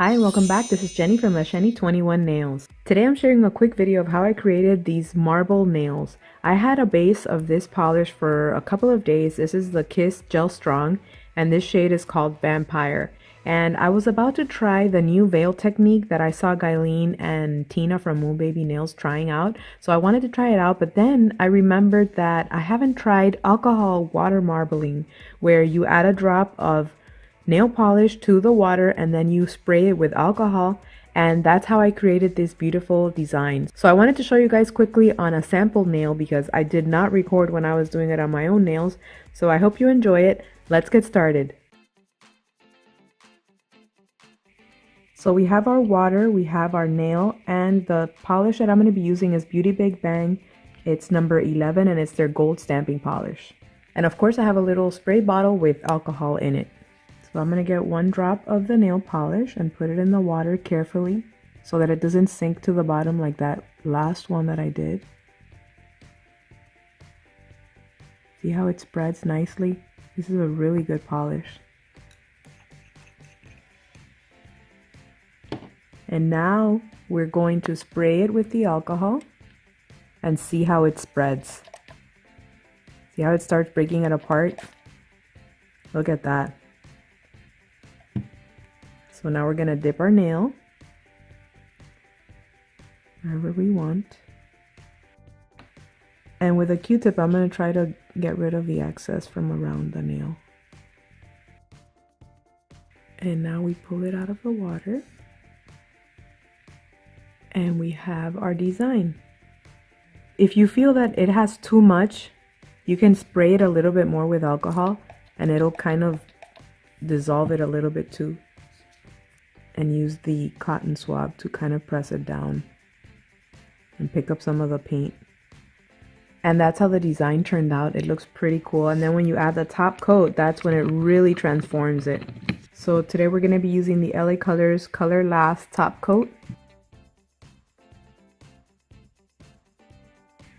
Hi and welcome back. This is Jenny from LaShenny21Nails. Today I'm sharing a quick video of how I created these marble nails. I had a base of this polish for a couple of days. This is the Kiss Gel Strong and this shade is called Vampire. And I was about to try the new veil technique that I saw Guyleen and Tina from Moon Baby Nails trying out. So I wanted to try it out, but then I remembered that I haven't tried alcohol water marbling, where you add a drop of nail polish to the water and then you spray it with alcohol, and that's how I created this beautiful design. So I wanted to show you guys quickly on a sample nail because I did not record when I was doing it on my own nails. So I hope you enjoy it. Let's get started. So we have our water, we have our nail, and the polish that I'm going to be using is Beauty BigBang. It's number 11 and it's their gold stamping polish. And of course I have a little spray bottle with alcohol in it. So I'm going to get one drop of the nail polish and put it in the water carefully so that it doesn't sink to the bottom like that last one that I did. See how it spreads nicely? This is a really good polish. And now we're going to spray it with the alcohol and see how it spreads. See how it starts breaking it apart? Look at that. So now we're going to dip our nail wherever we want. And with a Q-tip, I'm going to try to get rid of the excess from around the nail. And now we pull it out of the water. And we have our design. If you feel that it has too much, you can spray it a little bit more with alcohol and it'll kind of dissolve it a little bit too. And use the cotton swab to kind of press it down and pick up some of the paint. And that's how the design turned out. It looks pretty cool. And then when you add the top coat, that's when it really transforms it. So today we're going to be using the LA Colors Color Last top coat.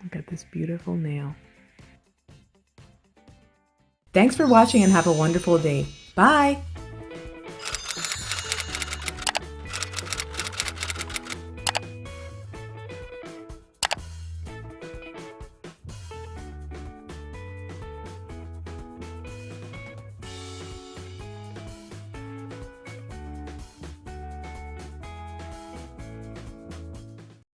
Look at this beautiful nail. Thanks for watching and have a wonderful day. Bye!